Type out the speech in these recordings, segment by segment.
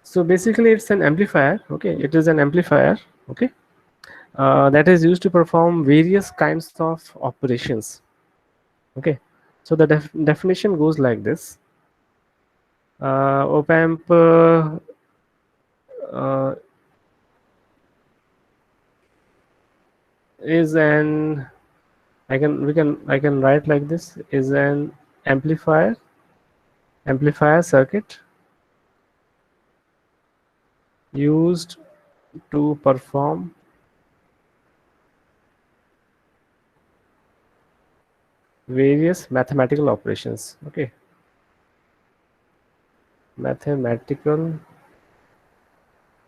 So basically it's an amplifier. Okay, it is an amplifier. Okay, that is used to perform various kinds of operations. Okay, so the definition goes like this. Op amp uh, is an I can write like this, is an amplifier circuit used to perform various mathematical operations. Okay, mathematical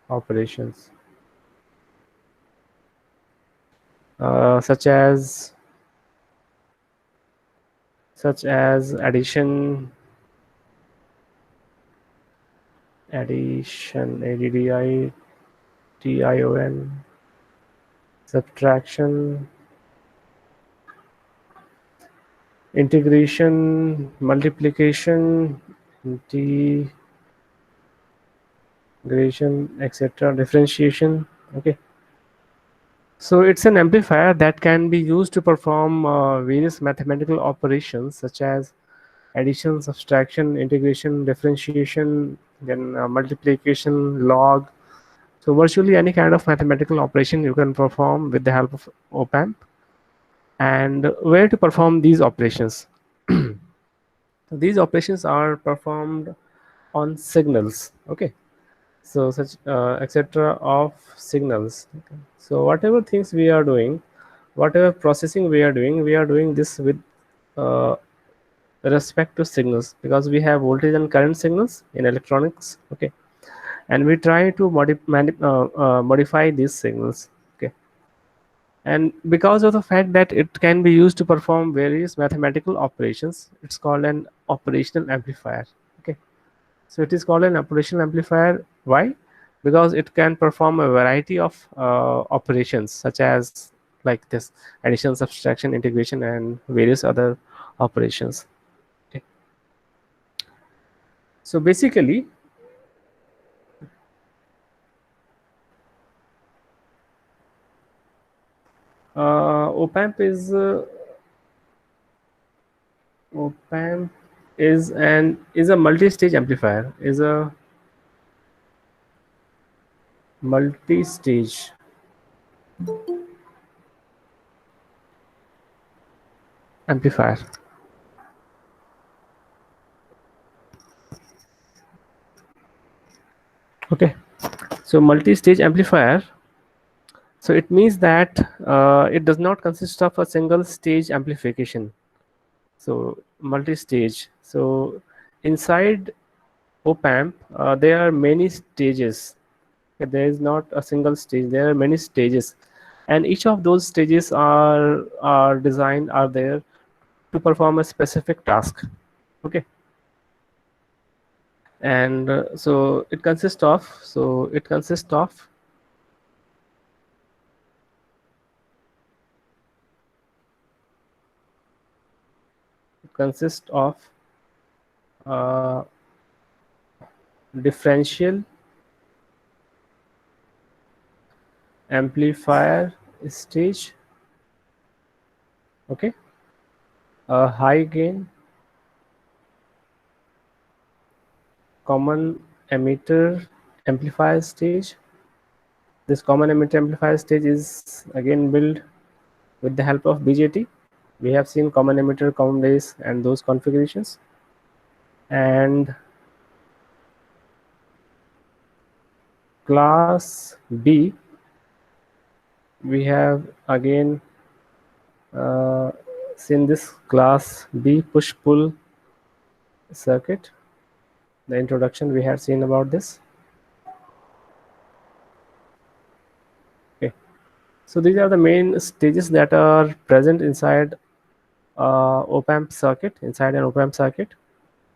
operations such as addition, addition, subtraction, integration, multiplication, integration, etc., differentiation. Okay, so it's an amplifier that can be used to perform various mathematical operations such as addition, subtraction, integration, differentiation, then multiplication, log. So virtually any kind of mathematical operation you can perform with the help of op amp. And where to perform these operations? So these operations are performed on signals. Okay, so such etc. of signals. Okay. So whatever things we are doing, whatever processing we are doing this with uh, respect to signals, because we have voltage and current signals in electronics. Okay, and we try to modify these signals. Okay, and because of the fact that it can be used to perform various mathematical operations, it's called an operational amplifier. Okay, so it is called an operational amplifier. Why? Because it can perform a variety of operations such as like this: addition, subtraction, integration, and various other operations. Okay. So basically, op amp is op amp is a multi-stage amplifier. Is a multi-stage amplifier. Okay, so multi-stage amplifier. So it means that it does not consist of a single stage amplification. So multi-stage. So inside op amp, there are many stages. Okay, there is not a single stage. There are many stages, and each of those stages are designed are there to perform a specific task. Okay, and it consists of uh, differential amplifier stage. Okay, a high gain common emitter amplifier stage. This common emitter amplifier stage is again built with the help of BJT. We have seen common emitter, common base, and those configurations. And class B, we have again uh, seen this class B push pull circuit. The introduction we had seen about this. Okay, so these are the main stages that are present inside op amp circuit. Inside an op amp circuit,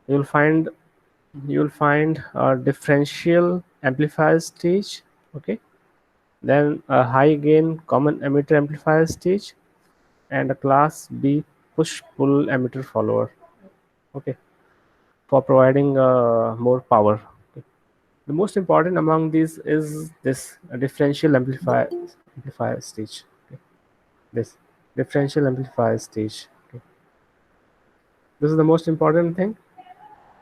you'll find a differential amplifier stage. Okay, then a high gain common emitter amplifier stage, and a class B push pull emitter follower. Okay, for providing more power. Okay. The most important among these is this differential amplifier stage. Okay. This differential amplifier stage. Okay. This is the most important thing.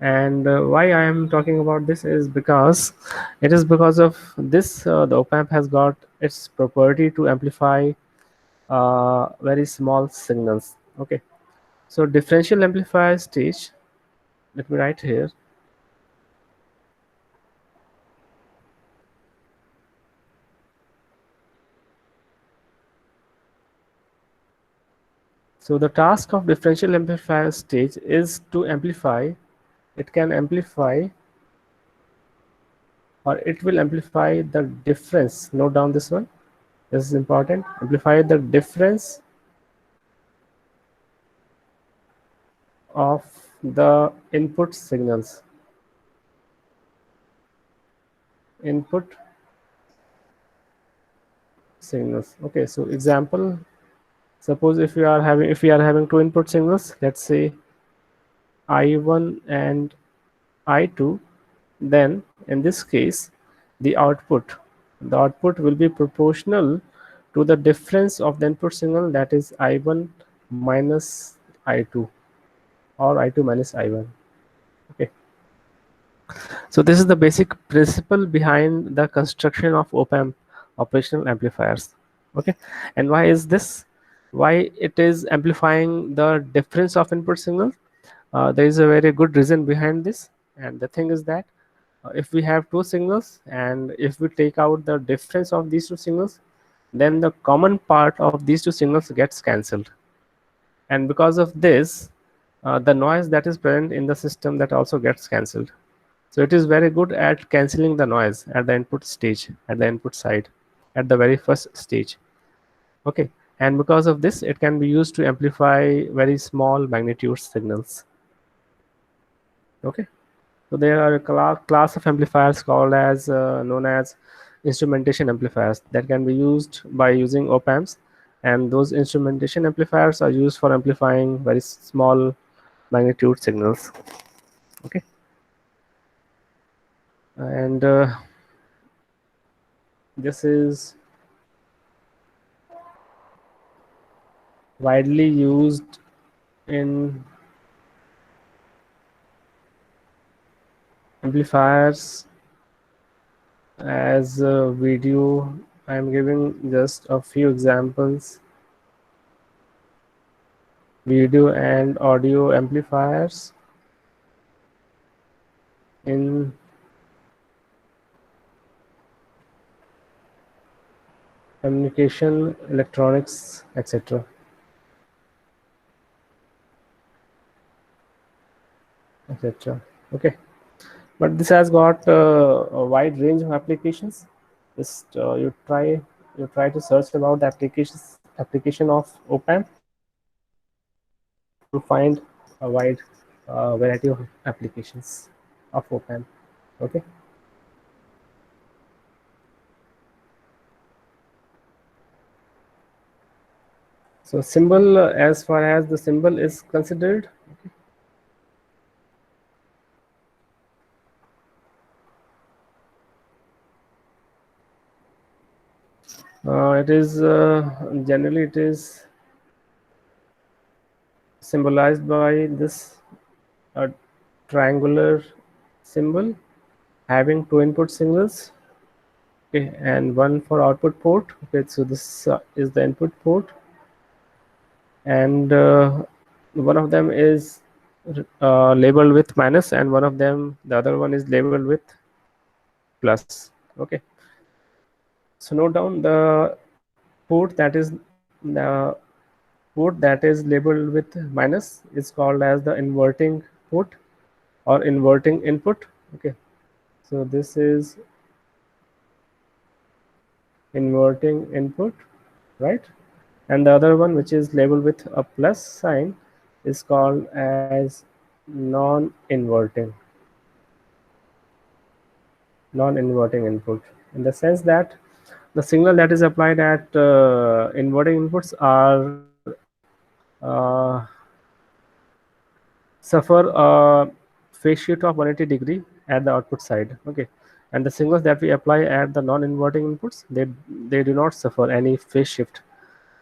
And why I am talking about this is because it is because of this the op amp has got its property to amplify very small signals. Okay, so differential amplifier stage, let me write here. So the task of differential amplifier stage is to amplify. It can amplify, or it will amplify the difference. Note down this one. This is important. Amplify the difference of the input signals. Input signals. Okay, so example, suppose if we are having two input signals, let's say I1 and I2, then in this case the output will be proportional to the difference of the input signal, that is I1 minus I2, or I2 minus I1. Okay, so this is the basic principle behind the construction of op-amp operational amplifiers. Okay, and why is this? Why it is amplifying the difference of input signal? There is a very good reason behind this, and the thing is that if we have two signals and if we take out the difference of these two signals, then the common part of these two signals gets cancelled, and because of this, the noise that is present in the system, that also gets cancelled. So it is very good at cancelling the noise at the input stage, at the input side, at the very first stage. Okay, and because of this, it can be used to amplify very small magnitude signals. Okay, so there are a class of amplifiers called as known as instrumentation amplifiers that can be used by using op amps, and those instrumentation amplifiers are used for amplifying very small magnitude signals. Okay, and this is widely used in amplifiers as a video. I am giving just a few examples. Video and audio amplifiers in communication, electronics, etc. etc. Okay, but this has got a wide range of applications. Just you try to search about the application of op-amp, you find a wide variety of applications of op-amp. Okay, so symbol, as far as the symbol is considered, it is generally it is symbolized by this uh, triangular symbol having two input signals. Okay, and one for output port. Okay, so this is the input port, and one of them is labeled with minus, and the other one is labeled with plus. Okay, so note down the port that is the port that is labeled with minus is called as the inverting port or inverting input. Okay, so this is inverting input, right? And the other one, which is labeled with a plus sign, is called as non-inverting non-inverting input, in the sense that the signal that is applied at inverting inputs are suffer a phase shift of 180 degree, at the output side. Okay, and the signals that we apply at the non-inverting inputs, they do not suffer any phase shift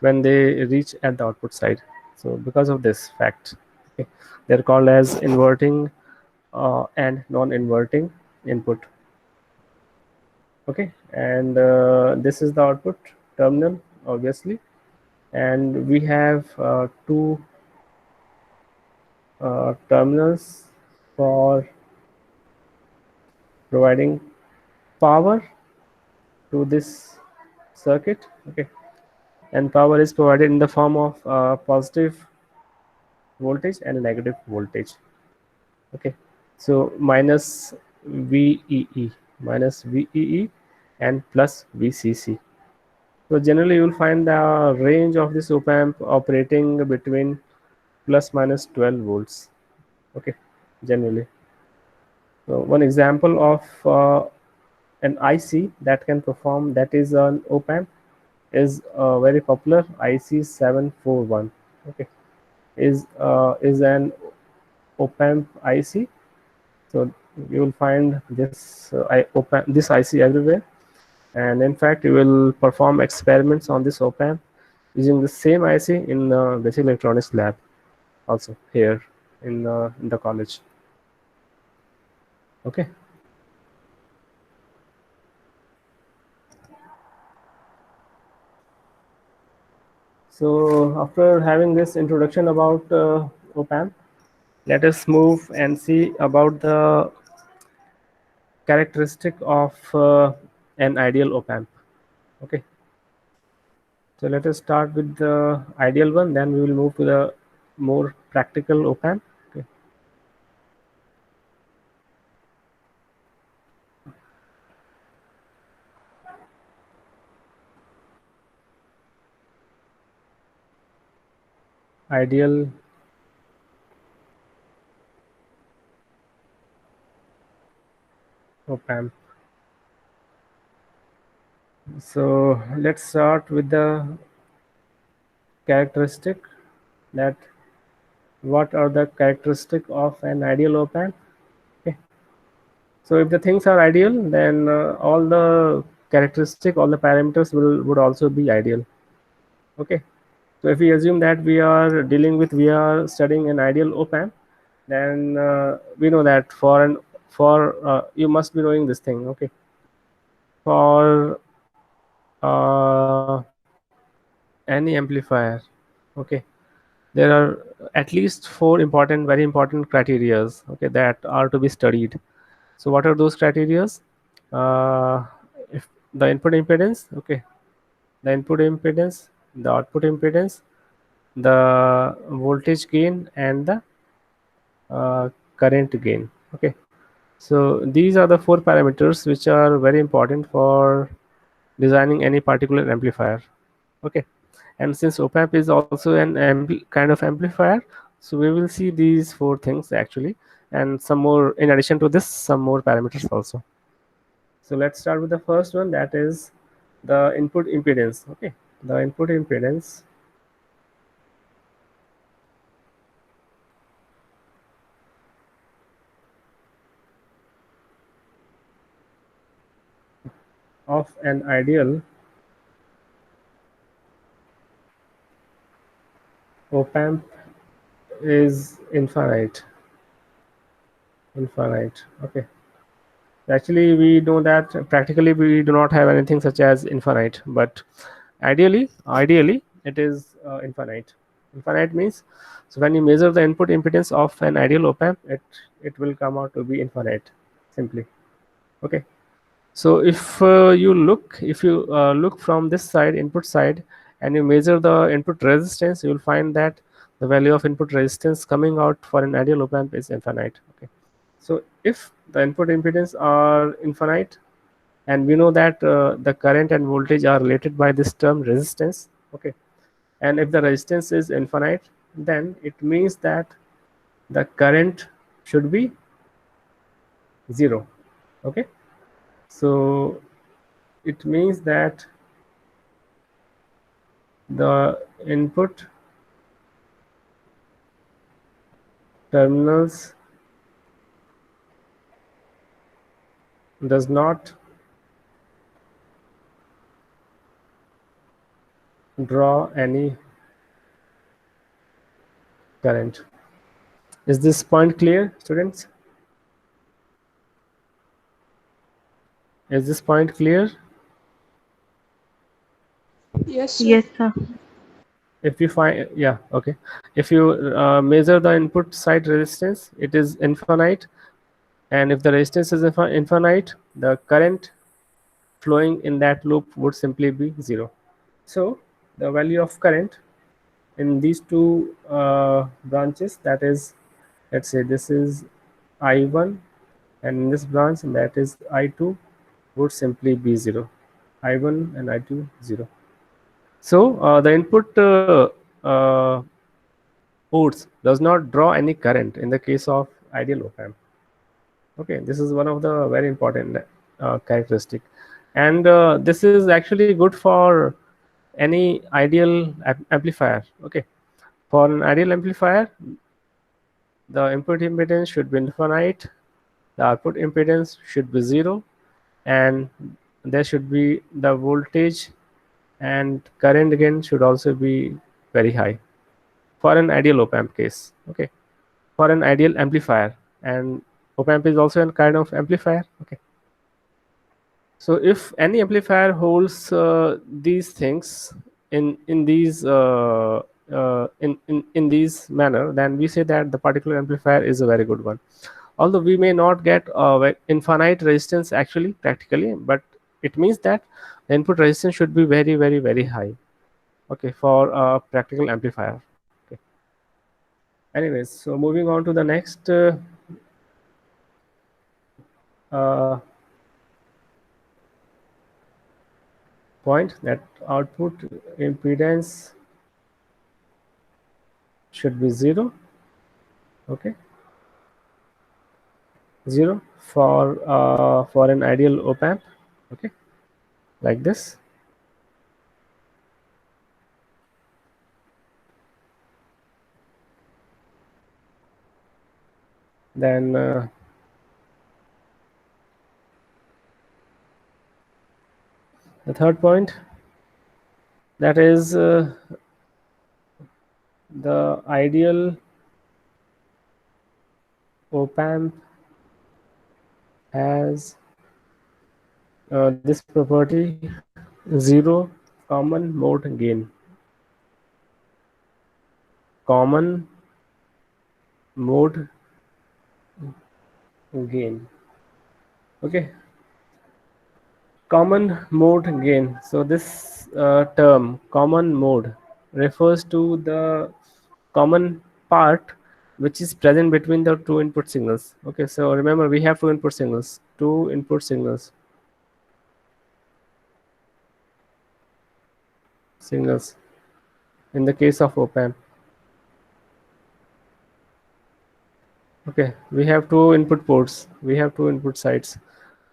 when they reach at the output side. So because of this fact, okay, they're called as inverting and non-inverting input. Okay, and this is the output terminal, obviously, and we have two terminals for providing power to this circuit. Okay, and power is provided in the form of positive voltage and negative voltage. Okay, so minus VEE, minus VEE, and plus VCC. So generally you will find the range of this op amp operating between plus minus 12 volts. Okay, generally. So one example of an IC that can perform, that is an op amp, is very popular IC 741. Okay, is an op amp IC. So you will find this IC everywhere, and in fact you will perform experiments on this op amp using the same IC in the basic electronics lab, also here in the college. Okay, so after having this introduction about op amp, let us move and see about the characteristic of an ideal op amp. Okay, so let us start with the ideal one, then we will move to the more practical op amp. Okay. Ideal op amp. So let's start with the characteristic, that what are the characteristic of an ideal op amp. Okay. So if the things are ideal, then all the characteristic, all the parameters would also be ideal. Okay. So if we assume that we are studying an ideal op amp, then we know that for you must be knowing this thing. Okay. For any amplifier, okay, there are at least four important, very important criterias, okay, that are to be studied. So what are those criterias? If the input impedance, okay, the input impedance, the output impedance, the voltage gain, and the current gain. Okay, so these are the four parameters which are very important for designing any particular amplifier. Okay, and since op amp is also an kind of amplifier, so we will see these four things actually, and some more in addition to this, some more parameters also. So let's start with the first one, that is the input impedance. Okay, the input impedance of an ideal op amp is infinite. Okay, actually we know that practically we do not have anything such as infinite, but ideally it is infinite. Infinite means, so when you measure the input impedance of an ideal op amp, it will come out to be infinite, simply. Okay, so if you look from this side, input side, and you measure the input resistance, you will find that the value of input resistance coming out for an ideal op amp is infinite. Okay, so if the input impedance are infinite, and we know that the current and voltage are related by this term resistance. Okay, and if the resistance is infinite, then it means that the current should be zero. Okay, so it means that the input terminals does not draw any current. Is this point clear, students? Is this point clear? Yes, sir. Yes, sir. If you find, yeah, okay. If you measure the input side resistance, it is infinite, and if the resistance is infinite, the current flowing in that loop would simply be zero. So the value of current in these two branches, that is, let's say this is I1, and in this branch that is I2, would simply be zero. I1 and I2 0. So the input ports does not draw any current in the case of ideal op amp. Okay, this is one of the very important characteristic, and this is actually good for any ideal amplifier. Okay, for an ideal amplifier, the input impedance should be infinite, the output impedance should be zero, and there should be the voltage and current again should also be very high for an ideal op amp case. Okay, for an ideal amplifier, and op amp is also a kind of amplifier. Okay, so if any amplifier holds these things in these in these manner, then we say that the particular amplifier is a very good one, although we may not get infinite resistance actually practically, but it means that the input resistance should be very very very high. Okay, for a practical amplifier. Okay, anyways, so moving on to the next uh, point, that output impedance should be zero. Okay, zero for an ideal op amp. Okay, like this. Then the third point, that is the ideal op amp has this property, zero common mode gain. Common mode gain. Okay, common mode gain. So this term common mode refers to the common part which is present between the two input signals. Okay, so remember we have two input signals in the case of op amp. Okay, we have two input ports, we have two input sides,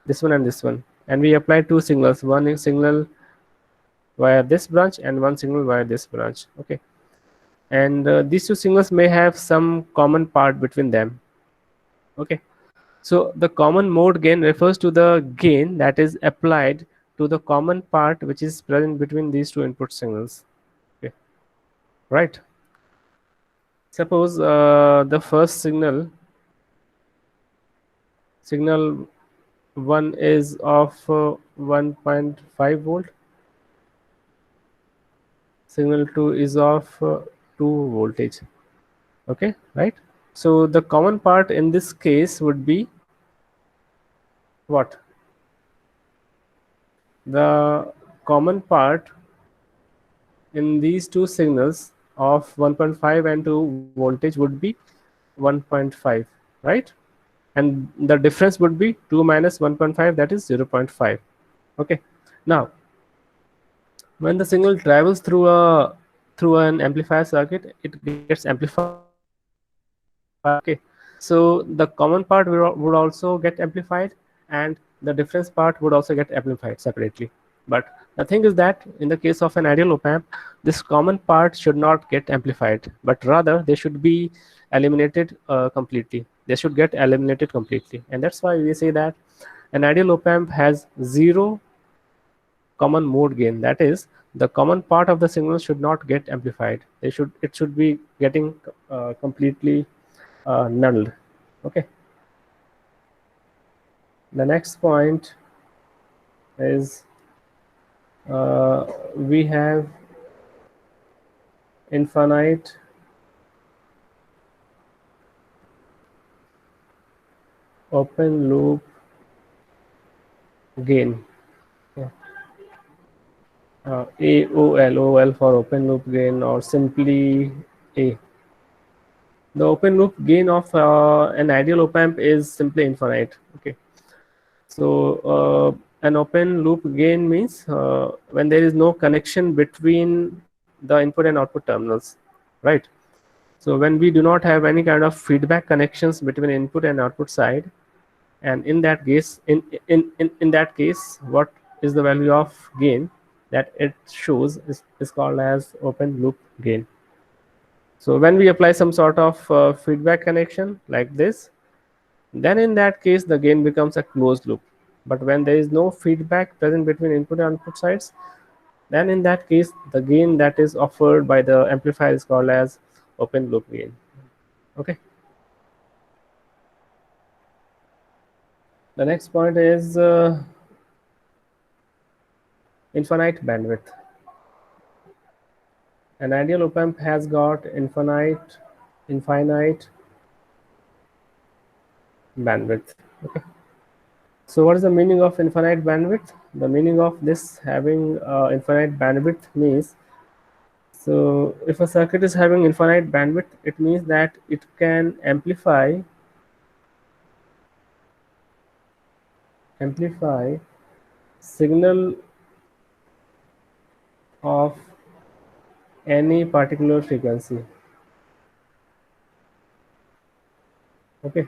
this one and this one, and we apply two signals, one signal via this branch and one signal via this branch. Okay, and these two signals may have some common part between them. Okay, so the common mode gain refers to the gain that is applied to the common part which is present between these two input signals. Okay, right. Suppose the first signal 1 is of 1.5 volt, signal 2 is of 2 voltage. Okay, right. So the common part in this case would be what? The common part in these two signals of 1.5 and 2 voltage would be 1.5, right? And the difference would be 2 minus 1.5, that is 0.5. Okay, now when the signal travels through an amplifier circuit, it gets amplified. Okay, so the common part would also get amplified, and the difference part would also get amplified separately. But the thing is that in the case of an ideal op amp, this common part should not get amplified, but rather they should be eliminated completely. They should get eliminated completely, and that's why we say that An ideal op amp has zero common mode gain. That is, the common part of the signal should not get amplified. It should be getting completely nulled. Okay. The next point is we have infinite open loop gain. Yeah. AOL for open loop gain, or simply A. The open loop gain of an ideal op amp is simply infinite. Okay. So an open loop gain means when there is no connection between the input and output terminals, right? So when we do not have any kind of feedback connections between input and output side, and in that case, in that case, what is the value of gain that it shows is called as open loop gain. So when we apply some sort of feedback connection like this, then in that case the gain becomes a closed loop. But when there is no feedback present between input and output sides, then in that case the gain that is offered by the amplifier is called as open loop gain. Okay. The next point is infinite bandwidth. An ideal op amp has got infinite bandwidth. Okay. So what is the meaning of infinite bandwidth? The meaning of this having infinite bandwidth means, so if a circuit is having infinite bandwidth, it means that it can amplify signal of any particular frequency. Okay.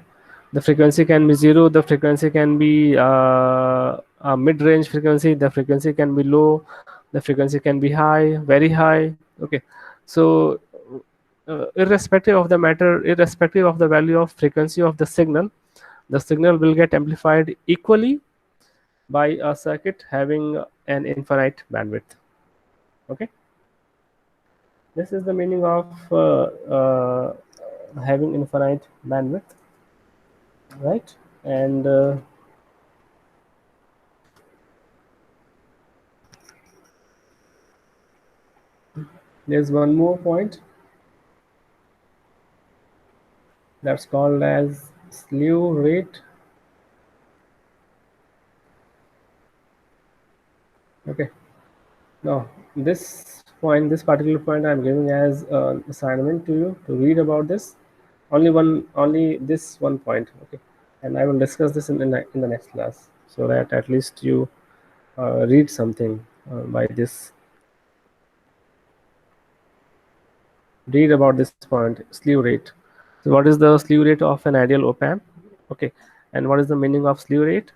The frequency can be zero, the frequency can be a mid-range frequency, the frequency can be low, the frequency can be high, very high. Okay. So irrespective of the matter, irrespective of the value of frequency of the signal will get amplified equally by a circuit having an infinite bandwidth. Okay. This is the meaning of having infinite bandwidth, right? And there's one more point that's called as slew rate. Okay. Now this particular point I'm giving as an assignment to you to read about this. Only this one point. Okay. And I will discuss this in the next class, so that at least you read something by this. Read about this point, slew rate. So what is the slew rate of an ideal op amp? Okay. And what is the meaning of slew rate,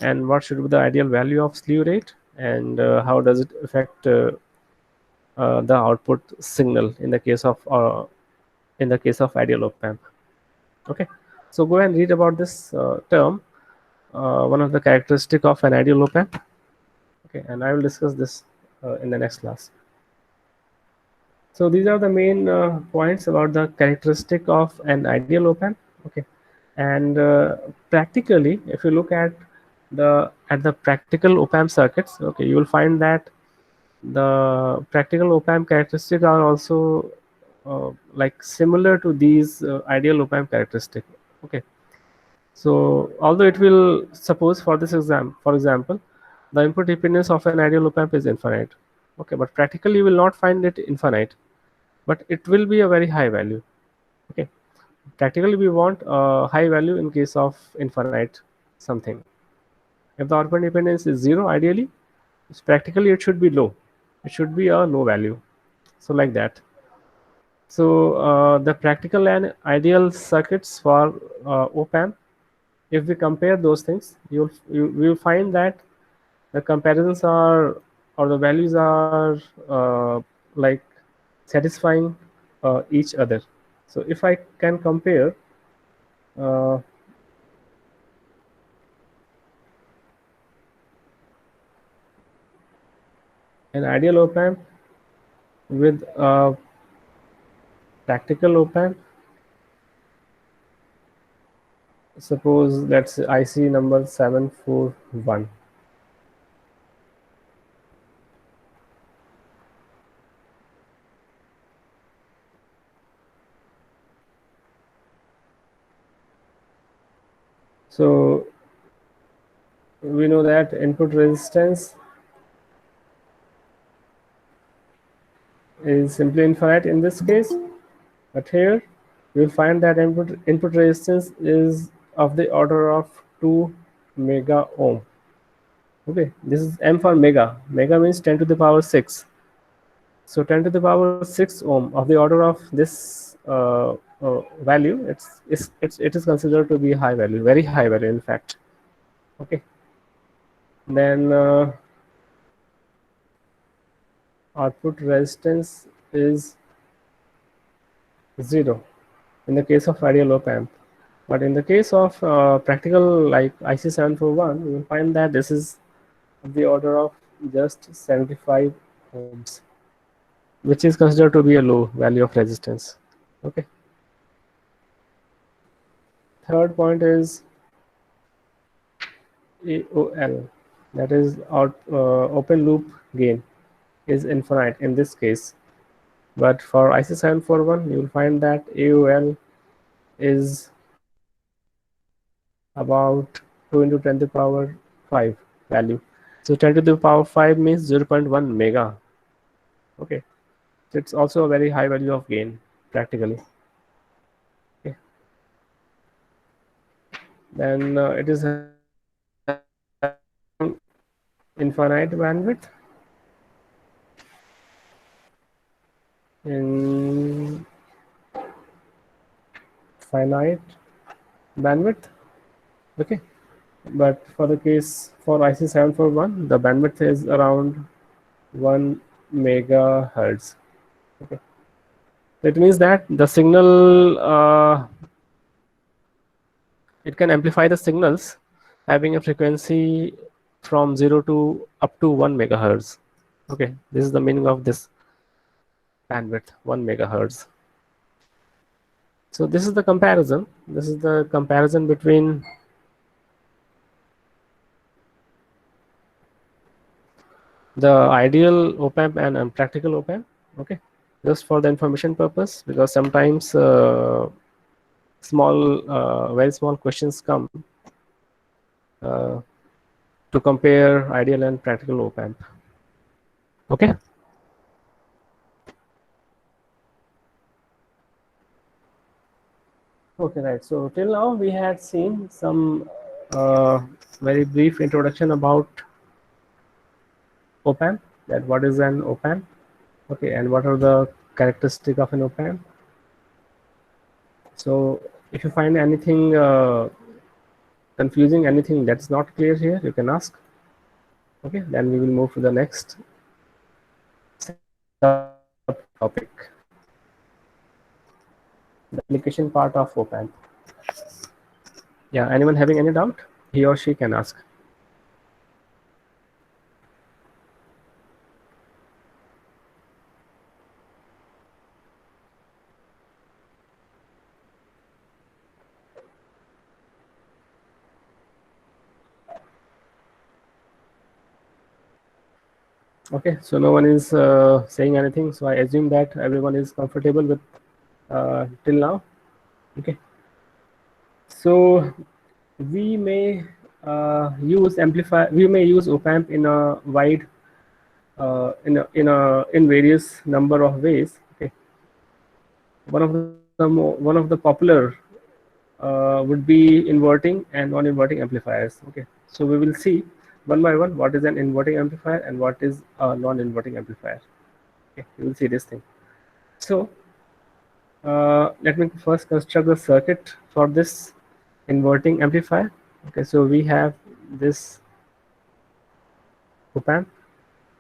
and what should be the ideal value of slew rate, and how does it affect the output signal in the case of ideal op amp? Okay. So go and read about this term, one of the characteristic of an ideal op amp. Okay. And I will discuss this in the next class. So these are the main points about the characteristic of an ideal op amp. Okay. And practically, if you look at the practical op amp circuits, okay, you will find that the practical op amp characteristics are also like similar to these ideal op amp characteristic. Okay. So although it will, suppose for this exam, for example, the input impedance of an ideal op amp is infinite. Okay. But practically you will not find it infinite, but it will be a very high value. Okay. Practically we want a high value in case of infinite something. If the output impedance is zero, ideally, practically it should be low. It should be a low value. So like that. So the practical and ideal circuits for op amp, if we compare those things, you will find that the comparisons are, or the values are like satisfying each other. So if I can compare uh, An ideal op amp with a practical op amp, suppose that's IC number 741. So we know that input resistance is simply infinite in this case, but here you'll find that input resistance is of the order of 2 mega ohm. Okay, this is m for mega. Mega means 10 to the power 6. So 10 to the power 6 ohm of the order of this value, it is considered to be high value, very high value in fact. Okay, then output resistance is 0 in the case of ideal op amp. But in the case of practical like IC741, you will find that this is of the order of just 75 ohms, which is considered to be a low value of resistance. Okay. Third point is AOL, that is open loop gain is infinite in this case. But for IC741, you will find that AOL is about 2 into 10 to the power 5 value. So 10 to the power 5 means 0.1 mega. Okay. So it's also a very high value of gain practically. Okay. Then it is having infinite bandwidth in finite bandwidth. Okay, but for the case for IC741, the bandwidth is around 1 megahertz. Okay, that means that the signal it can amplify the signals having a frequency from 0 to up to 1 megahertz. Okay, this is the meaning of this bandwidth, 1 megahertz. So this is the comparison. This is the comparison between the ideal op amp and practical op amp. Okay, just for the information purpose, because sometimes very small questions come uh, to compare ideal and practical op amp. Okay. Okay, right. So till now we had seen some very brief introduction about op amp, that what is an op amp, okay, and what are the characteristic of an op amp. So if you find anything confusing, anything that's not clear here, you can ask. Okay, then we will move to the next subtopic, the application part of op amp. Yeah, anyone having any doubt, he or she can ask. Okay, so no one is saying anything, so I assume that everyone is comfortable with till now. Okay, so we may use op amp in a wide in various number of ways. Okay, one of the popular would be inverting and non-inverting amplifiers. Okay, so we will see one by one what is an inverting amplifier and what is a non-inverting amplifier. Okay, we will see this thing. So let me first construct the circuit for this inverting amplifier. Okay, so we have this op amp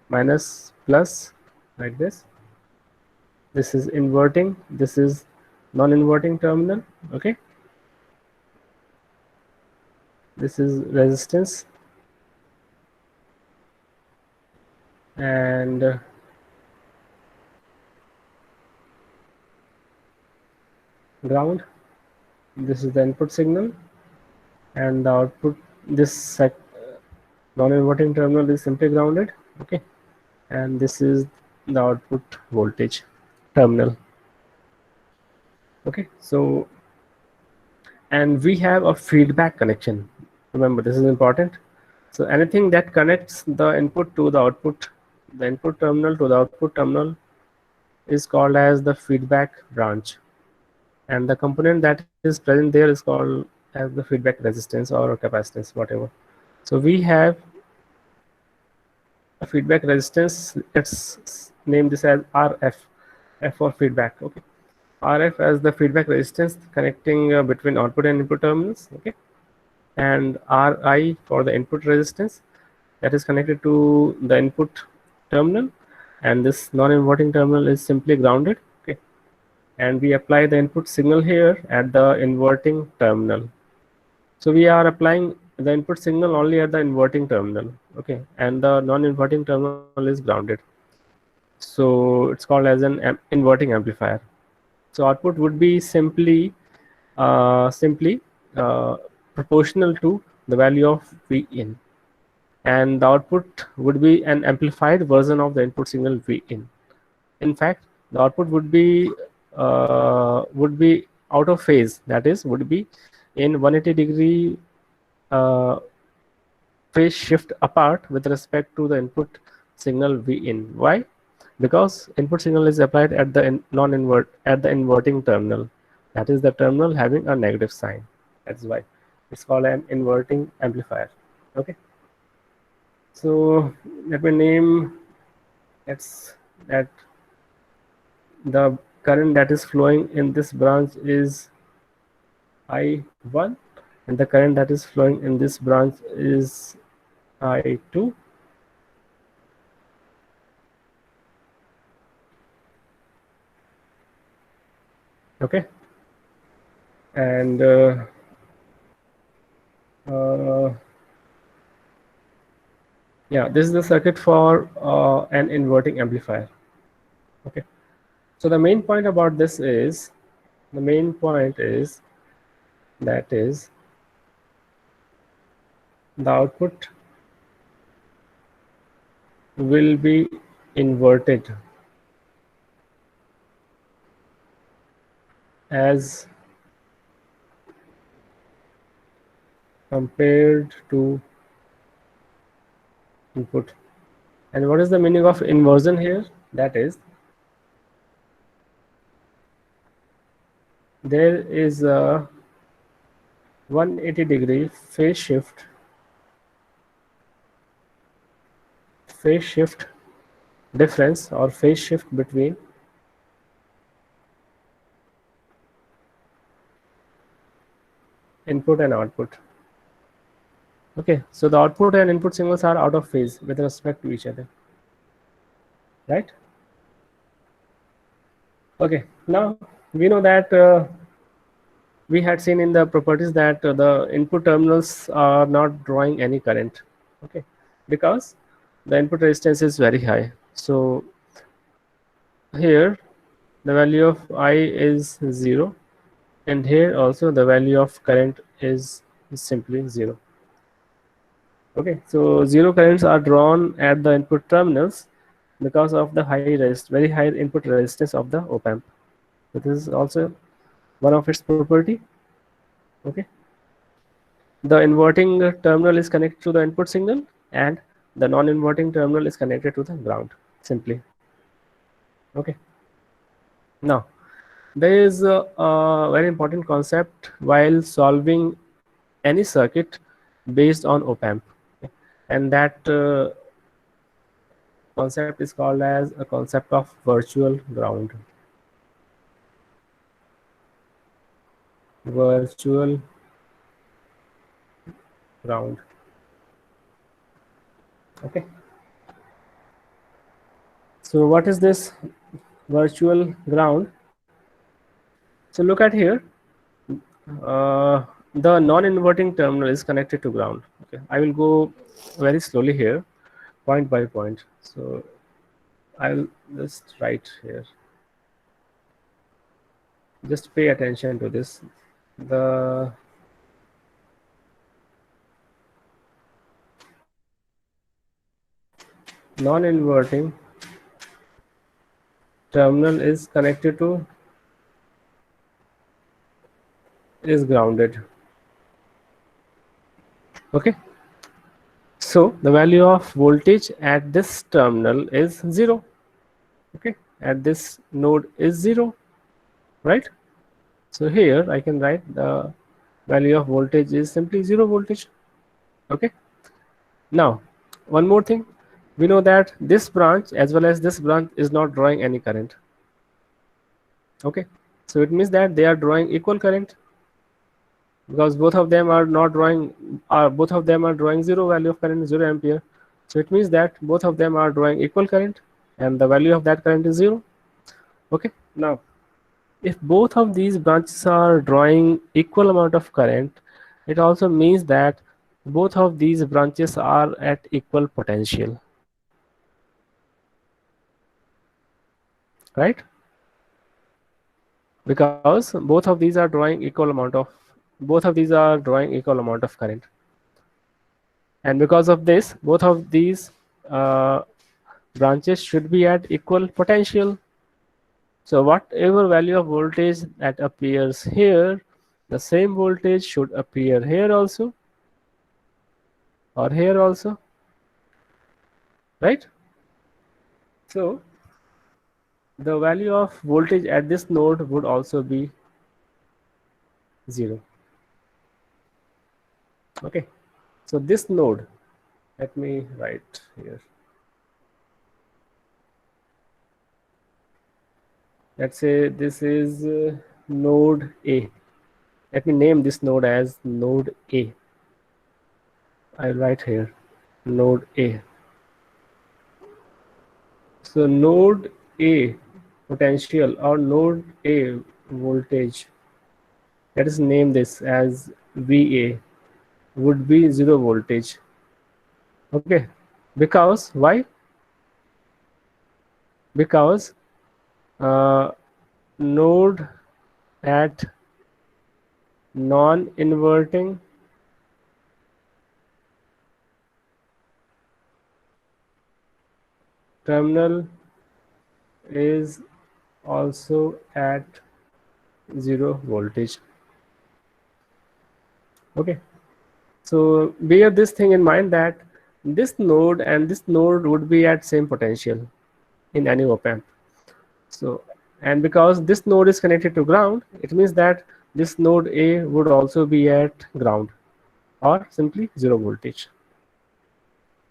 minus plus like this. This is inverting, this is non-inverting terminal. Okay, this is resistance, and ground. This is the input signal, and the output, this non-inverting terminal is simply grounded. Okay, and this is the output voltage terminal. Okay, so and we have a feedback connection. Remember, this is important. So anything that connects the input to the output, the input terminal to the output terminal, is called as the feedback branch, and the component that is present there is called as the feedback resistance or capacitance, whatever. So we have a feedback resistance. Let's name this as RF, F for feedback. Okay, RF as the feedback resistance connecting between output and input terminals. Okay, and Ri for the input resistance that is connected to the input terminal, and this non-inverting terminal is simply grounded. Okay, and we apply the input signal here at the inverting terminal. So we are applying the input signal only at the inverting terminal. Okay, and the non-inverting terminal is grounded. So it's called as an inverting amplifier. So output would be simply uh, proportional to the value of V in, and the output would be an amplified version of the input signal V in. In fact, the output would be out of phase. That is, would be in 180-degree uh, phase shift apart with respect to the input signal V in. Why? Because input signal is applied at the non-invert at the inverting terminal. That is the terminal having a negative sign. That's why it's called an inverting amplifier. Okay. So let me name that's that the current that is flowing in this branch is I1, and the current that is flowing in this branch is I2. Okay, and uh, yeah, this is the circuit for an inverting amplifier. Okay, so the main point about this is the main point is that is the output will be inverted as compared to input. And what is the meaning of inversion here? That is, there is a 180-degree phase shift difference or phase shift between input and output. Okay, so the output and input signals are out of phase with respect to each other, right? Okay, now we know that we had seen in the properties that the input terminals are not drawing any current. Okay, because the input resistance is very high. So here the value of I is 0, and here also the value of current is simply 0. Okay, so 0 currents are drawn at the input terminals because of the very high input resistance of the op amp. So this is also one of its property. Okay, the inverting terminal is connected to the input signal, and the non-inverting terminal is connected to the ground simply. Okay, now there is a very important concept while solving any circuit based on op amp, okay? And that concept is called as a concept of virtual ground. Virtual ground. Okay, so what is this virtual ground? So look at here, the non-inverting terminal is connected to ground. Okay, I will go very slowly here, point by point. So I'll just write here. Just pay attention to this. The non-inverting terminal is connected to is grounded. Okay, so the value of voltage at this terminal is 0. Okay, at this node is 0, right? So here I can write the value of voltage is simply 0 voltage. Okay, now one more thing, we know that this branch as well as this branch is not drawing any current. Okay, so it means that they are drawing equal current, because both of them are not drawing, both of them are drawing zero value of current, 0 ampere. So it means that both of them are drawing equal current, and the value of that current is 0. Okay, now if both of these branches are drawing equal amount of current, it also means that both of these branches are at equal potential, right? Because both of these are drawing equal amount of, both of these are drawing equal amount of current, and because of this both of these uh, branches should be at equal potential. So whatever value of voltage that appears here, the same voltage should appear here also, or here also, right? So the value of voltage at this node would also be 0. Okay, so this node, let me write here, let's say this is node A. Let me name this node as node A. I'll write here node A. So node A potential or node A voltage, let us name this as VA, would be 0 voltage. Okay, because why? Because uh, node at non-inverting terminal is also at 0 voltage. Okay, so bear this thing in mind that this node and this node would be at same potential in any op amp. So, and because this node is connected to ground, it means that this node A would also be at ground, or simply 0 voltage.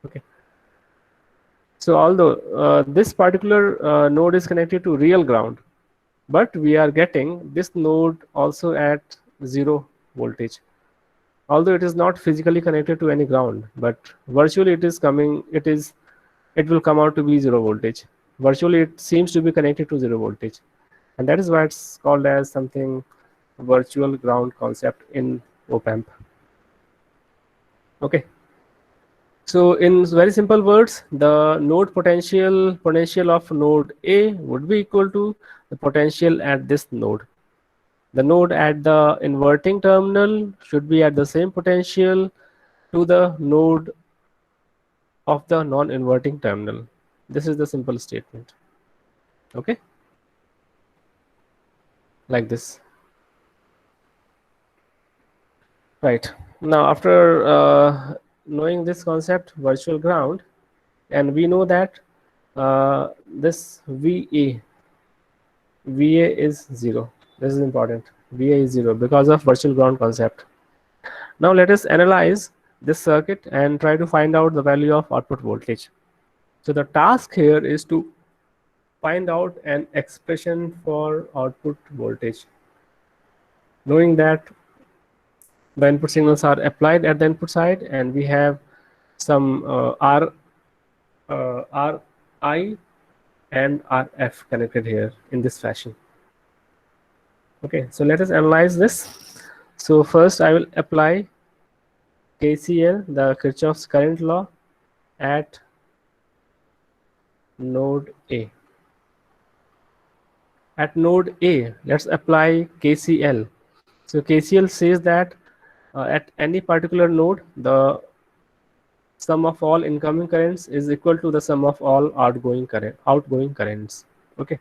Okay, so although this particular node is connected to real ground, but we are getting this node also at 0 voltage, although it is not physically connected to any ground, but virtually it is coming, it will come out to be 0 voltage. Virtually it seems to be connected to 0 voltage, and that is why it's called as something virtual ground concept in op amp. Okay, so in very simple words, the node potential of node A would be equal to the potential at this node. The node at the inverting terminal should be at the same potential to the node of the non-inverting terminal. This is the simple statement. Okay, like this. Right. Now, after knowing this concept, virtual ground, and we know that this VA is 0. This is important. VA is 0 because of virtual ground concept. Now, let us analyze this circuit and try to find out the value of output voltage. So, the task here is to find out an expression for output voltage, knowing that the input signals are applied at the input side, and we have some RI and RF connected here in this fashion. Okay, so let us analyze this. So first I will apply KCL, the Kirchhoff's current law, at node A. At node A, let's apply KCL. So KCL says that at any particular node, the sum of all incoming currents is equal to the sum of all outgoing currents. Okay.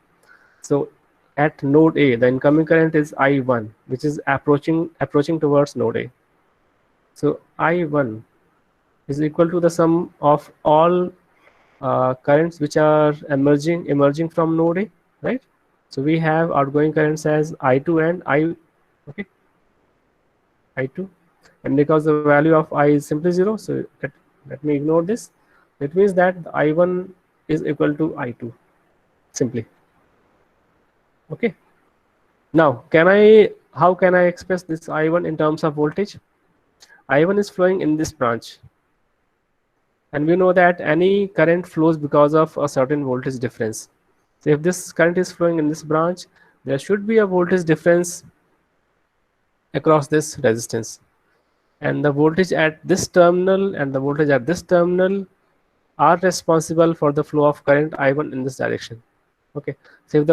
So at node A, the incoming current is I1, which is approaching towards node A. So I1 is equal to the sum of all currents which are emerging from node A, right? So we have outgoing currents as I2 and okay, I2, and because the value of I is simply 0, so let me ignore this. It means that I1 is equal to I2 simply. Okay. Now, how can I express this I1 in terms of voltage? I1 is flowing in this branch, and we know that any current flows because of a certain voltage difference. So if this current is flowing in this branch, there should be a voltage difference across this resistance, and the voltage at this terminal and the voltage at this terminal are responsible for the flow of current I1 in this direction. Okay, so if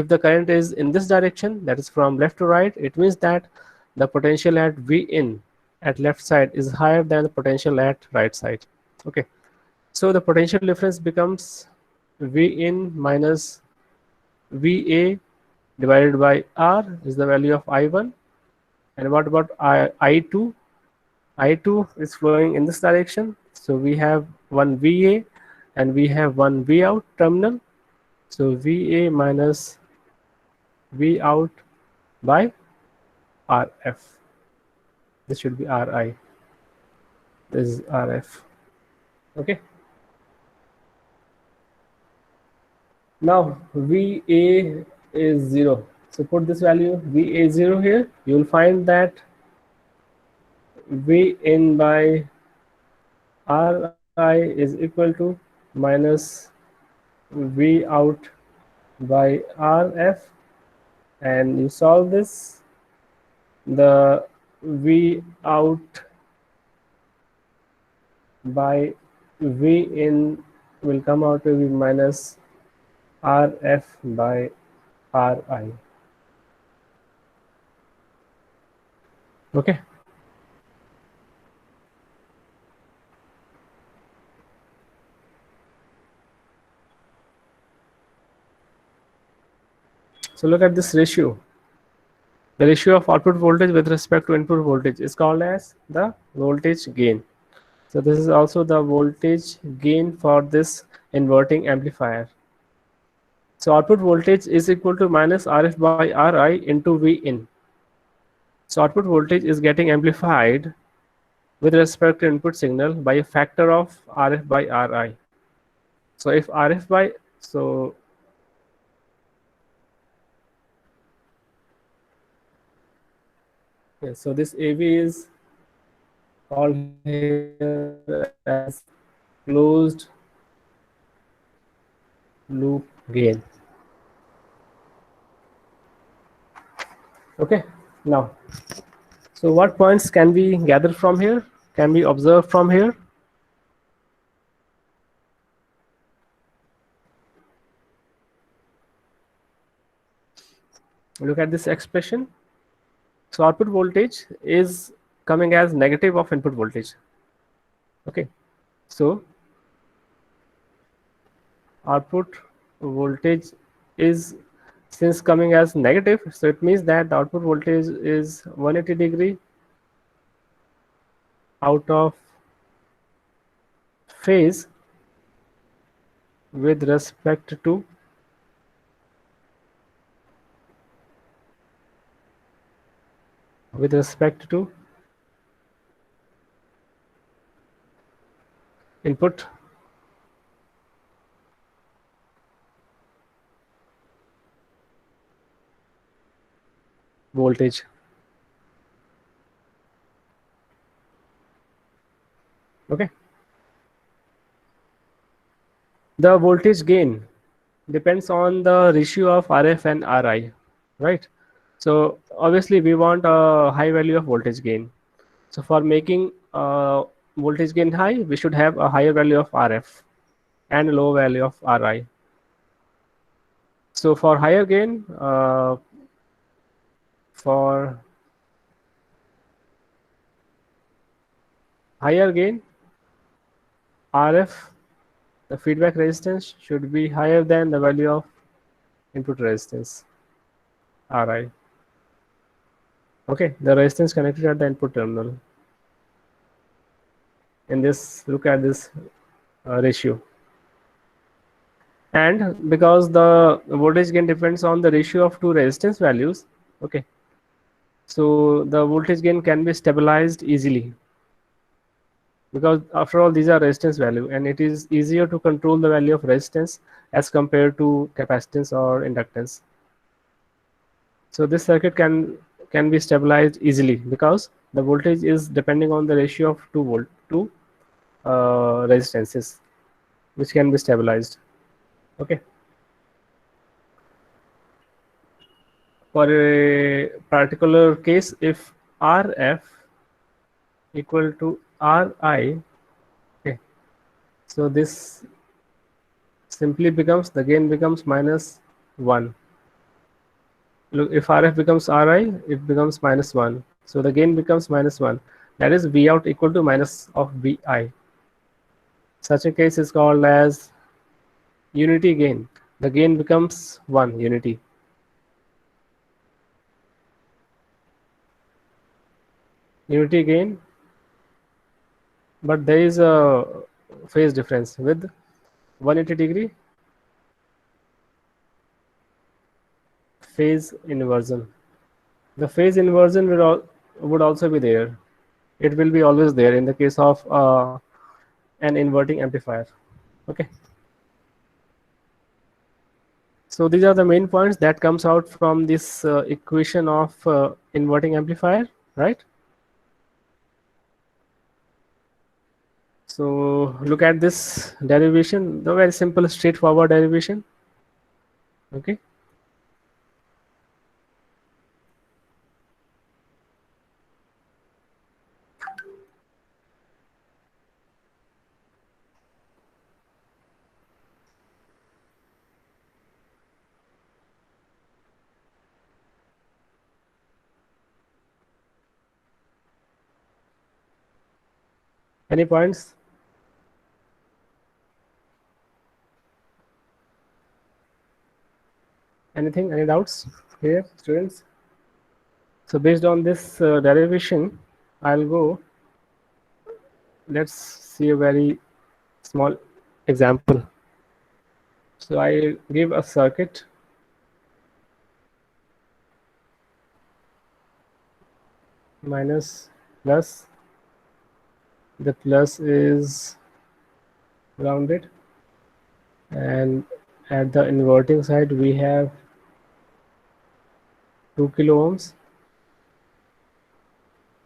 the current is in this direction, that is from left to right, it means that the potential at V in at left side is higher than the potential at right side. Okay, so the potential difference becomes V in minus VA divided by R is the value of I1. And what about I2? I2 is flowing in this direction, so we have one VA and we have one V out terminal. So VA minus V out by RF. This should be RI. This is RF. Okay. Now VA is 0. So put this value VA 0 here. You will find that V in by RI is equal to minus V out by RF, and you solve this, the V out by V in will come out to be minus RF by RI. Okay. So look at this ratio. The ratio of output voltage with respect to input voltage is called as the voltage gain. So this is also the voltage gain for this inverting amplifier. So output voltage is equal to minus RF by RI into V in. So output voltage is getting amplified with respect to input signal by a factor of RF by RI. So if RF by, so yes, so this AV is called here as closed loop gain. Okay, now, so what points can we gather from here? Can we observe from here? Look at this expression. So output voltage is coming as negative of input voltage. Okay, so output voltage is since coming as negative, so it means that the output voltage is 180-degree out of phase with respect to input voltage. Okay, the voltage gain depends on the ratio of RF and RI, right? So obviously we want a high value of voltage gain. So for making voltage gain high, we should have a higher value of RF. and low value of Ri. So for higher gain, for higher gain, RF, the feedback resistance should be higher than the value of input resistance, Ri. Okay, the resistance connected at the input terminal. In this, look at this ratio. And because the voltage gain depends on the ratio of two resistance values, okay, so the voltage gain can be stabilized easily, because after all these are resistance value, and it is easier to control the value of resistance as compared to capacitance or inductance. So this circuit can be stabilized easily because the voltage is depending on the ratio of two resistances, which can be stabilized. Okay, for a particular case, if RF equal to Ri, okay, so this simply becomes, the gain becomes minus 1. Look, if RF becomes Ri, it becomes minus 1. So the gain becomes minus 1. That is V out equal to minus of Vi. Such a case is called as unity gain. The gain becomes 1, unity. Unity gain, but there is a phase difference with 180-degree phase inversion. The phase inversion would also be there. It will be always there in the case of an inverting amplifier. Okay. So these are the main points that comes out from this equation of inverting amplifier, right? So look at this derivation, the very simple, straightforward derivation. Okay. Any points? Anything? Any doubts here, students? So based on this derivation, I'll go. Let's see a very small example. So I give a circuit minus plus. The plus is rounded, and at the inverting side we have 2 kilo ohms.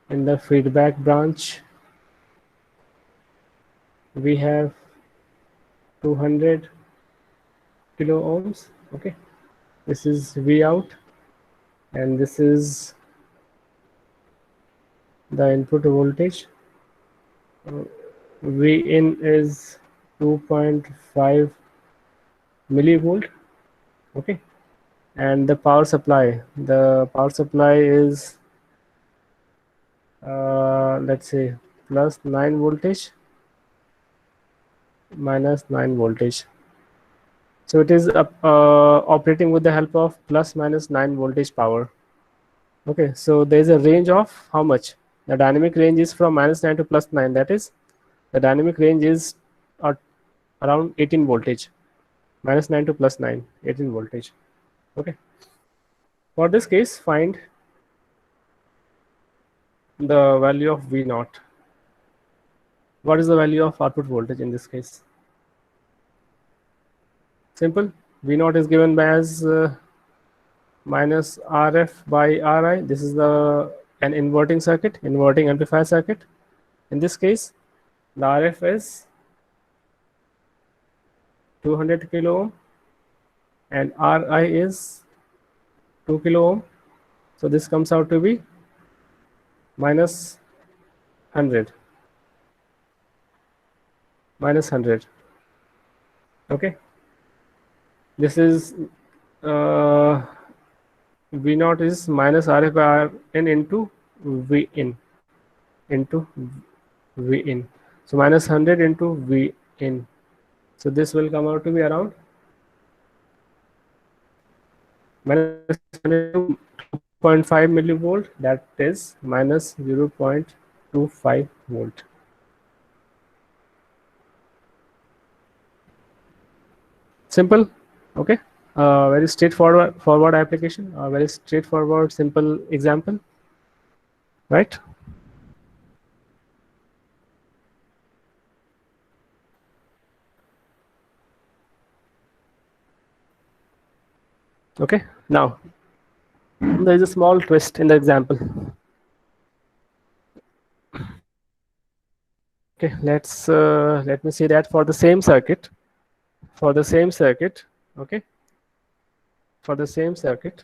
In the feedback branch we have 200 kilo ohms. Okay, this is V out, and this is the input voltage. V in is 2.5 millivolt. Okay, and the power supply is let's say plus 9 voltage, minus 9 voltage. So it is operating with the help of plus minus 9 voltage power. Okay, so there is a range of how much? The dynamic range is from minus 9 to plus 9. That is, the dynamic range is at around 18 voltage. Minus 9 to plus 9, 18 voltage. Okay. For this case, find the value of V naught. What is the value of output voltage in this case? Simple. V naught is given by as minus RF by Ri. This is the an inverting circuit, inverting amplifier circuit. In this case, the RF is 200 kilo ohm and Ri is 2 kilo ohm. So this comes out to be minus 100. Minus 100. Okay, this is uh, V naught is minus RF by Rn into V in into V in. So minus 100 into V in. So this will come out to be around minus 100 to 2.5 millivolt. That is minus 0.25 volt. Simple. Okay. Very straightforward application. Very straightforward, simple example. Right. Okay. Now there is a small twist in the example. Okay. Let me see that for the same circuit. For the same circuit. Okay. For the same circuit.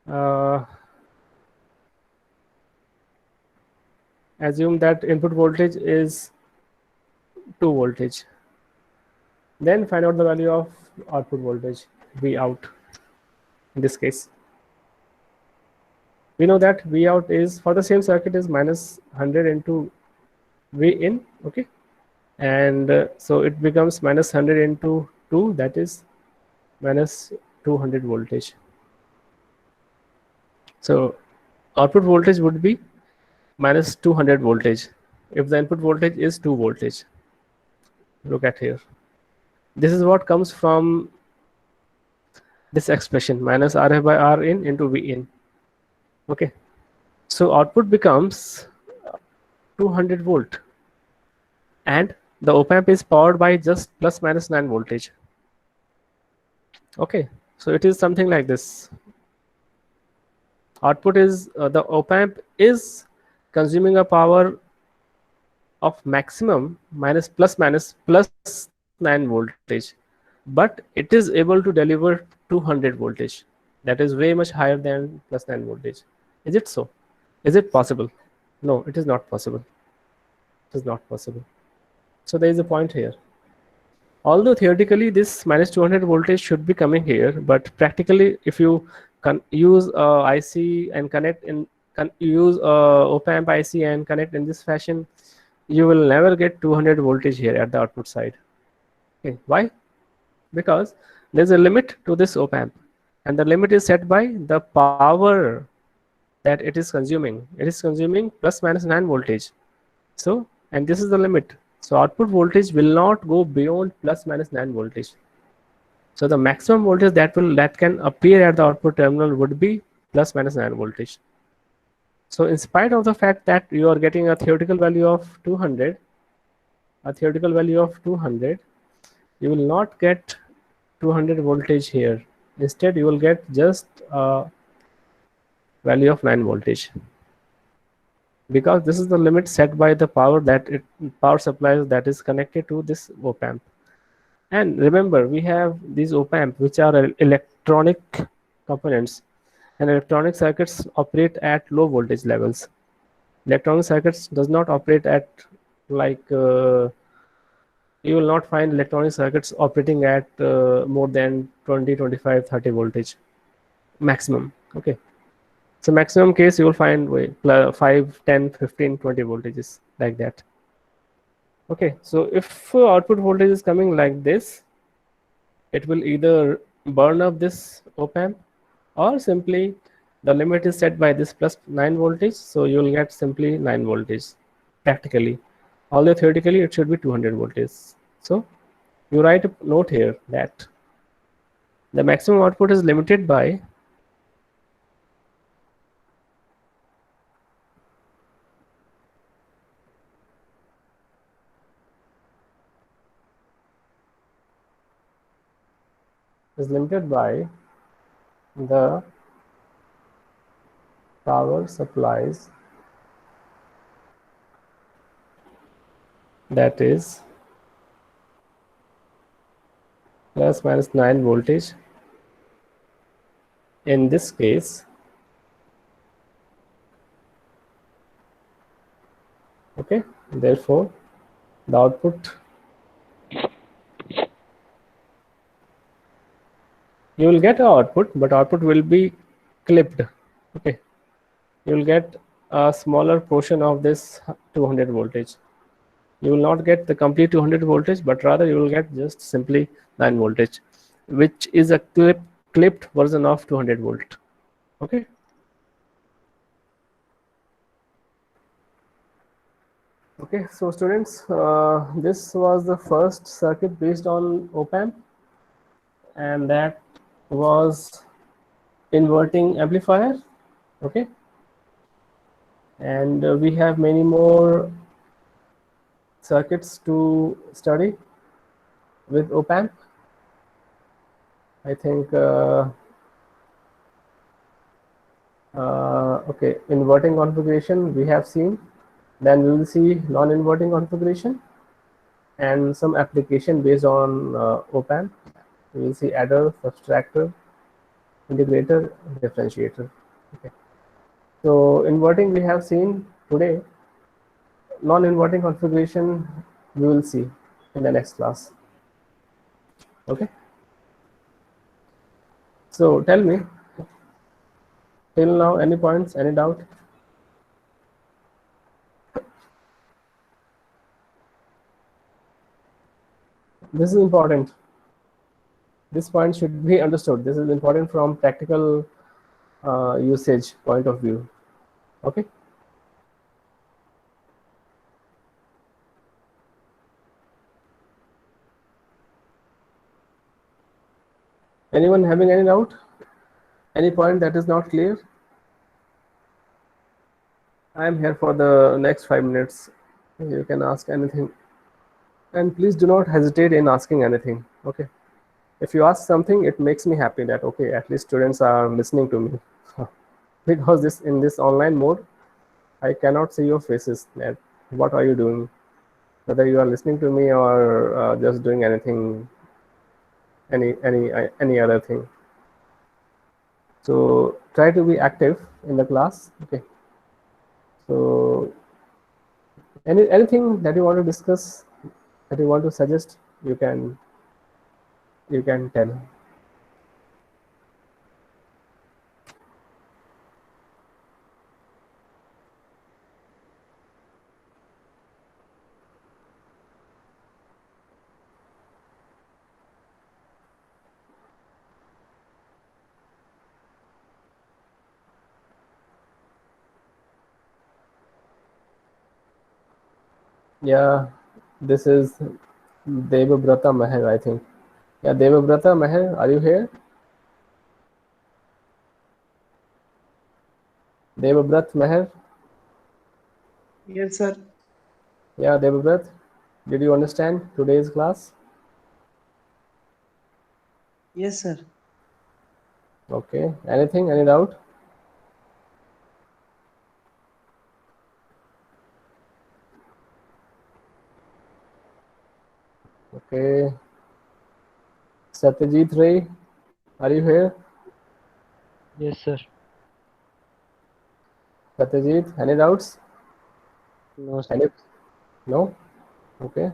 Uh, Assume that input voltage is 2 voltage. Then find out the value of output voltage, V out. In this case, we know that V out is for the same circuit is minus 100 into V in. Okay, and so it becomes minus 100 into 2, that is minus 200 voltage. So output voltage would be minus 200 voltage if the input voltage is 2 voltage. Look at here. This is what comes from this expression, minus RF by R in into V in. Okay, so output becomes 200 volt, and the op amp is powered by just plus minus 9 voltage. Okay, so it is something like this. Output is the op amp is consuming a power of maximum minus plus 9 voltage, but it is able to deliver 200 voltage. That is way much higher than plus 9 voltage. Is it so? Is it possible? No, it is not possible. It is not possible. So there is a point here. Although theoretically this minus 200 voltage should be coming here, but practically if you use IC and connect in use op amp IC and connect in this fashion, you will never get 200 voltage here at the output side. Okay, why? Because there's a limit to this op amp, and the limit is set by the power that it is consuming. It is consuming plus minus 9 voltage. So, and this is the limit. So output voltage will not go beyond plus minus 9 voltage. So the maximum voltage that can appear at the output terminal would be plus minus 9 voltage. So in spite of the fact that you are getting a theoretical value of 200, you will not get 200 voltage here. Instead, you will get just a value of 9 voltage, because this is the limit set by the power supply that is connected to this op amp. And remember, we have these op amp which are electronic components, and electronic circuits operate at low voltage levels. Electronic circuits does not operate at like you will not find electronic circuits operating at more than 20, 25, 30 voltage maximum. Okay, so maximum case you will find 5, 10, 15, 20 voltages like that. Okay, so if output voltage is coming like this, it will either burn up this op amp, or simply the limit is set by this plus 9 voltage, so you will get simply 9 voltage practically, although theoretically it should be 200 voltage. So you write a note here that the maximum output is limited by the power supplies, that is plus minus 9 voltage. In this case, okay, therefore the output You will get an output, but output will be clipped. Okay, you will get a smaller portion of this 200 voltage. You will not get the complete 200 voltage, but rather you will get just simply 9 voltage, which is a clipped version of 200 volt. Okay. Okay, so students, this was the first circuit based on op-amp, and that was inverting amplifier. Okay, and we have many more circuits to study with op-amp. I think okay, inverting configuration we have seen, then we will see non-inverting configuration and some application based on op-amp. We will see adder, subtractor, integrator, differentiator. Okay. So inverting we have seen today. Non-inverting configuration we will see in the next class. Okay. So tell me, till now, any points, any doubt? This is important. This point should be understood. This is important from practical usage point of view. Okay. Anyone having any doubt? Any point that is not clear? I am here for the next 5 minutes. You can ask anything, and please do not hesitate in asking anything. Okay. If you ask something, it makes me happy that okay, at least students are listening to me. Because this in this online mode, I cannot see your faces. That what are you doing? Whether you are listening to me or just doing anything, any other thing. So try to be active in the class. Okay. So anything that you want to discuss, that you want to suggest, you can tell. Yeah, this is Devabrata Meher, I think. Yeah, Devabrata Meher, are you here? Devabrat Meher? Yes, sir. Yeah, Devabrat, did you understand today's class? Yes, sir. Okay, anything, any doubt? Okay, Satyajit Ray, are you here? Yes, sir. Satyajit, any doubts? No, sir. Any? No? Okay.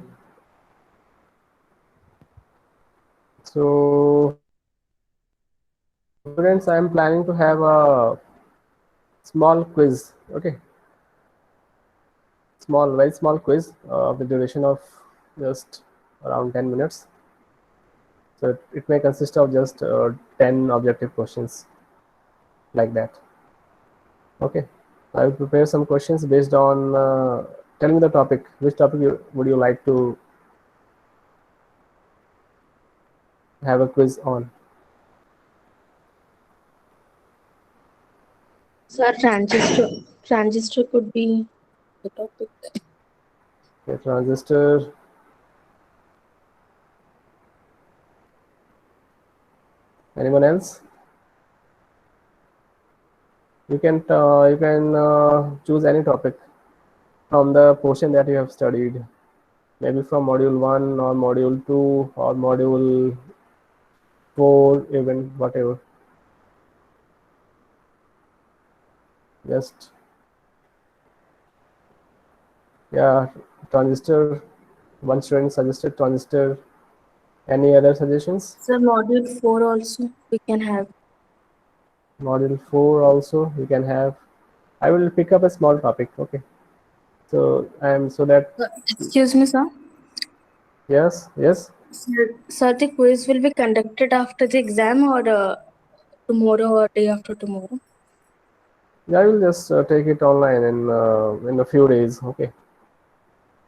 So, students, I am planning to have a small quiz. Okay, very small quiz of the duration of just around 10 minutes. So it may consist of just 10 objective questions like that. Okay, I will prepare some questions based on. Tell me the topic. Which topic would you like to have a quiz on? Sir, transistor could be the topic. Okay, transistor. Anyone else? You can choose any topic from the portion that you have studied. Maybe from module 1 or module 2 or module 4, even whatever. Just yeah, transistor. One student suggested transistor. Any other suggestions? Sir, module 4 also we can have. Module 4 also you can have. I will pick up a small topic. Okay. So so that Excuse me, sir. yes. Sir, the quiz will be conducted after the exam or tomorrow or day after tomorrow? Yeah, I will just take it online in a few days. Okay.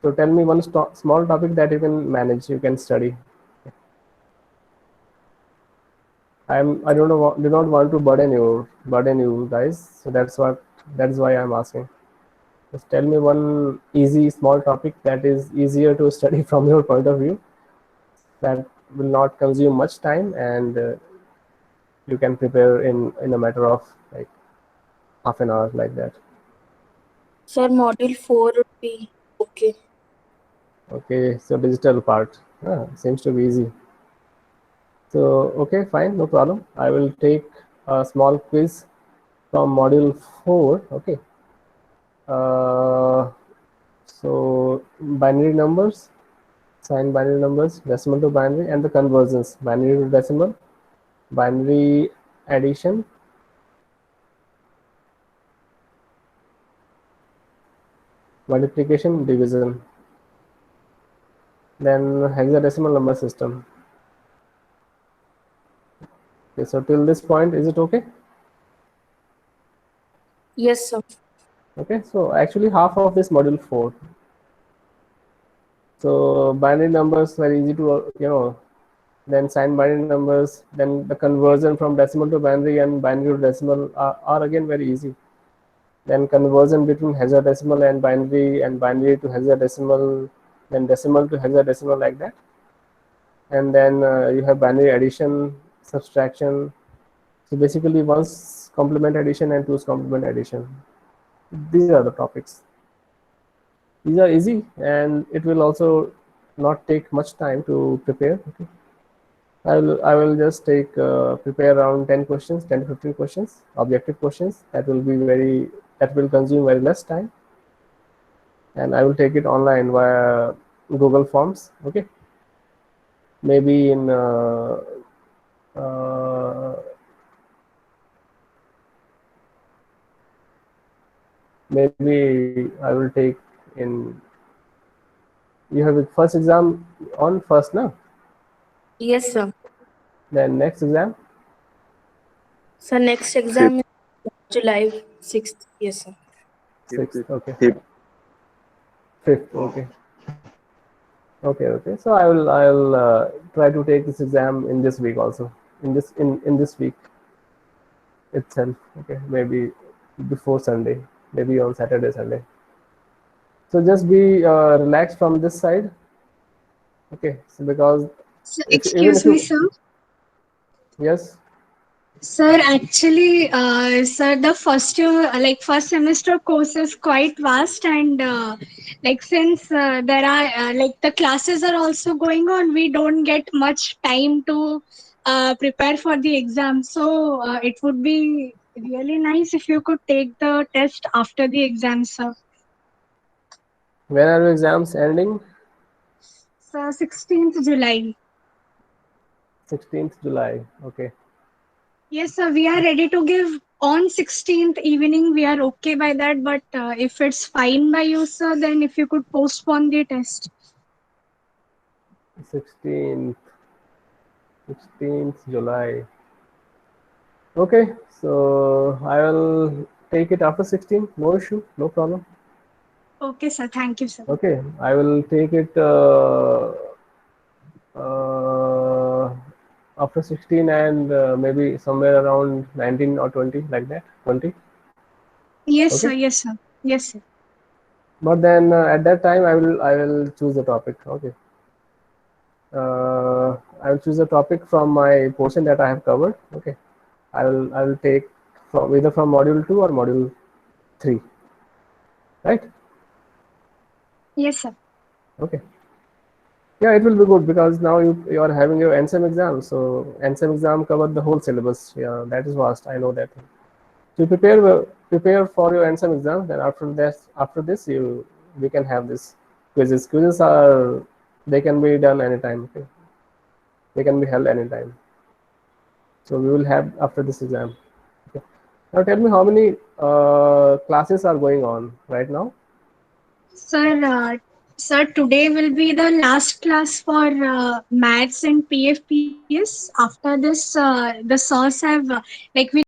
So tell me one small topic that you can manage, you can study. I don't know, do not want to burden you guys. So that's why I'm asking. Just tell me one easy small topic that is easier to study from your point of view, that will not consume much time, and you can prepare in a matter of like half an hour, like that. Sir, module 4 would be okay. Okay, so digital part seems to be easy. So okay, fine, no problem. I will take a small quiz from module 4. Okay. uh, so binary numbers, signed binary numbers, decimal to binary, and the conversions, binary to decimal, binary addition, multiplication, division, then hexadecimal number system. Okay, so till this point, is it okay? Yes, sir. Okay, so actually half of this module 4. So binary numbers very easy to then signed binary numbers, then the conversion from decimal to binary and binary to decimal are again very easy. Then conversion between hexadecimal and binary to hexadecimal, then decimal to hexadecimal, like that. And then you have binary addition, subtraction. So basically one's complement addition and two's complement addition. These are the topics. These are easy, and it will also not take much time to prepare. Okay. I will just take prepare around 10 questions, 10 to 15 questions, objective questions. That will consume very less time, and I will take it online via Google Forms. Okay, maybe in uh, maybe I will take in. You have the first exam on first now. Yes, sir. Then next exam So next exam is July 6th. Yes, sir. 6th. Okay, 5th. Okay. Okay. So I will try to take this exam in this week also. In this week itself. Okay, maybe before Sunday, maybe on Saturday, Sunday. So just be relaxed from this side. Okay, so because So, if even excuse if me, you sir. yes, Sir, actually, sir, the first year, first semester course is quite vast, and since there are the classes are also going on, we don't get much time to prepare for the exam. So it would be really nice if you could take the test after the exam, sir. when are your exams ending? So 16th July. 16th July. Okay. Yes, sir. We are ready to give on 16th evening. We are okay by that. But if it's fine by you, sir, then if you could postpone the test. 16th 16th July. Okay, so I will take it after 16. No issue, no problem. Okay, sir. Thank you, sir. Okay, I will take it uh, after 16, and maybe somewhere around 19 or 20, like that. 20. Yes, Okay, sir. Yes, sir. Yes, sir. but then at that time I will choose the topic. Okay, I will choose a topic from my portion that I have covered. Okay, I will take from either from module 2 or module 3, right? Yes, sir. Okay. Yeah, it will be good because now you are having your NSEM exam. So NSEM exam covered the whole syllabus. Yeah, that is vast. I know that. So prepare for your NSEM exam. Then after this we can have this quizzes. Quizzes are, they can be done anytime. Okay. They can be held anytime. So we will have after this exam. Okay. Now tell me how many classes are going on right now? Sir, sir, today will be the last class for maths and PFPS. After this, the sirs have like we